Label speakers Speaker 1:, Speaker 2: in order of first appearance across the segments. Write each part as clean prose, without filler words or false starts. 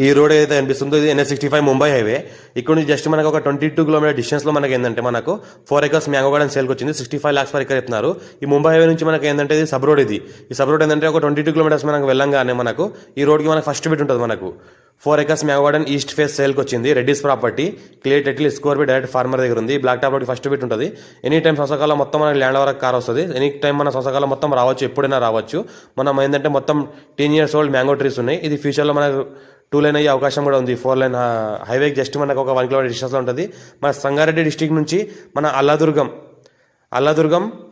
Speaker 1: ఈ రోడ్ ఏదైతే అనిపిస్తుందో ఇది NH65 ముంబై హైవే. ఇక్కడ నుంచి జస్ట్ మనకు ఒక 22 కిలోమీటర్ డిస్టెన్స్లో మనకి ఏంటంటే మనకు 4 acres మ్యాంగో గార్డెన్ సేల్కి వచ్చింది. 65 lakhs per acre చెప్తున్నారు. ఈ ముంబై హైవే నుంచి మనకి ఏంటంటే ఇది సబ్ రోడ్. ఈ సబ్ రోడ్ ఏంటంటే ఒక 22 కిలోమీటర్స్ మనకు వెళ్ళంగానే మనకు ఈ రోడ్కి మనకు ఫస్ట్ బిట్ ఉంటుంది. మనకు 4 acres mango garden east face సేల్కి వచ్చింది. Reddy's property clear title score be direct farmer దగ్గర ఉంది. Black top road first bit ఉంటుంది. ఎనీ టైం సంవత్సరాల మొత్తం మనకి ల్యాండ్ వరకు కార్ వస్తుంది. ఎనీ టైం మన సంవత్సరాల మొత్తం రావచ్చు, ఎప్పుడైనా రావచ్చు. మనం ఏంటంటే మొత్తం 10 years old మ్యాంగో ట్రీస్ ఉన్నాయి. ఇది ఫ్యూచర్లో మనకు 2 lane అయ్యే అవకాశం కూడా ఉంది. 4 lane హైవేకి జస్ట్ మనకు ఒక 1 kilometer డిస్టెన్స్లో ఉంటుంది. మన సంగారెడ్డి డిస్టిక్ నుంచి మన అల్లాదుర్గం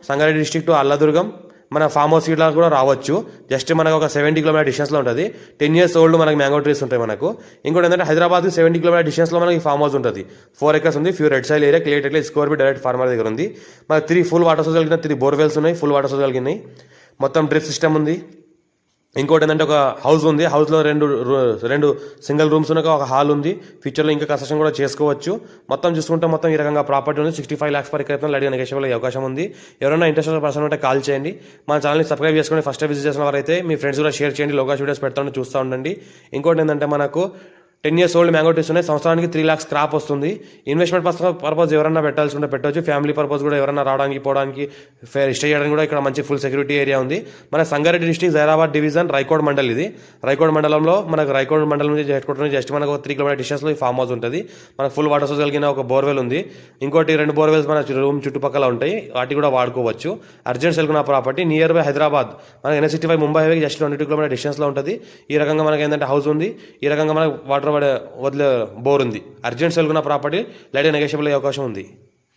Speaker 1: సంగారెడ్డి డిస్టిక్ టు అల్లాదుర్గం మన ఫామ్ హౌస్ ఇట్లా కూడా రావచ్చు. జస్ట్ మనకు ఒక 70 kilometer డిస్టెన్స్లో ఉంటుంది. 10 years old మనకి మ్యాంగో ట్రీస్ ఉంటాయి మనకు. ఇంకోటి ఏంటంటే హైదరాబాద్ 70 kilometer డిస్టెన్స్లో మనకి ఫామ్ హౌస్ ఉంటుంది. 4 acres ఉంది. Few red soil area clear title score be direct farmer దగ్గర ఉంది. మనకి 3 full వాటర్ సోర్స్ కలిగిన 3 బోర్వెల్స్ ఉన్నాయి. ఫుల్ వాటర్ సోర్స్ కలిగినాయి. మొత్తం డ్రిప్ సిస్టమ్ ఉంది. ఇంకోటి ఏంటంటే ఒక హౌస్ ఉంది. హౌస్లో రెండు సింగిల్ రూమ్స్ ఉన్నాయి, ఒక హాల్ ఉంది. ఫ్యూచర్లో ఇంకా కన్స్ట్రక్షన్ కూడా చేసుకోవచ్చు. మొత్తం చూసుకుంటే మొత్తం ఈ రకంగా ప్రాపర్టీ ఉంది. 65 lakhs per acre light negotiable అయ్యే అవకాశం ఉంది. ఎవరైనా ఇంట్రెస్టెడ్ పర్సన్ ఉంటే కాల్ చేయండి. మన ఛానల్ని సబ్స్క్రైబ్ చేసుకుని ఫస్ట్ విజిట్ చేసిన వారైతే మీ ఫ్రెండ్స్ కూడా షేర్ చేయండి. లోకల్ వీడియోస్ పెడతాను, చూస్తూ ఉండండి. ఇంకోటి ఏంటంటే మనకు 10 years old మ్యాంగో ట్రీస్ ఉన్నాయి. సంవత్సరానికి 3 lakhs క్రాప్ వస్తుంది. ఇన్వెస్ట్మెంట్ పర్పస్ ఎవరైనా పెట్టాల్సి ఉంటే పెట్టవచ్చు. ఫ్యామిలీ పర్పస్ కూడా ఎవరైనా రావడానికి పోవడానికి స్టే చేయడానికి కూడా ఇక్కడ మంచి ఫుల్ సెక్యూరిటీ ఏరియా ఉంది. మన సంగారెడ్డి డిస్ట్రిక్ట్ జైరాబాద్ డివిజన్ రైకోడ్ మండల్. ఇది రైకోడ్ మండలంలో మనకు రైకోడ్ మండలం నుంచి జస్ట్ మనకు 3 kilometer డిస్టెన్స్లో ఈ ఫామ్ హౌస్ ఉంటుంది. మనకు ఫుల్ వాటర్ సోర్స్ కలిగిన ఒక బోర్వెల్ ఉంది. ఇంకోటి 2 బోర్వెల్స్ మన రూమ్ చుట్టుపక్కల ఉంటాయి. వాటి కూడా వాడుకోవచ్చు. అర్జెంట్ సెల్కున్న ప్రాపర్టీ నియర్ బై హైదరాబాద్ మనకి NH65 ముంబై హైవేకి జస్ట్ 22 kilometer డిస్టెన్స్లో ఉంటుంది. ఈ రకంగా మనకి ఏంటంటే హౌస్ ఉంది. ఈ రకంగా మనకు వాటర్ వదిలే బోర్ ఉంది. అర్జెంట్ సెల్కున్న ప్రాపర్టీ లైట్ నెగోషియబుల్ అయ్యే అవకాశం ఉంది.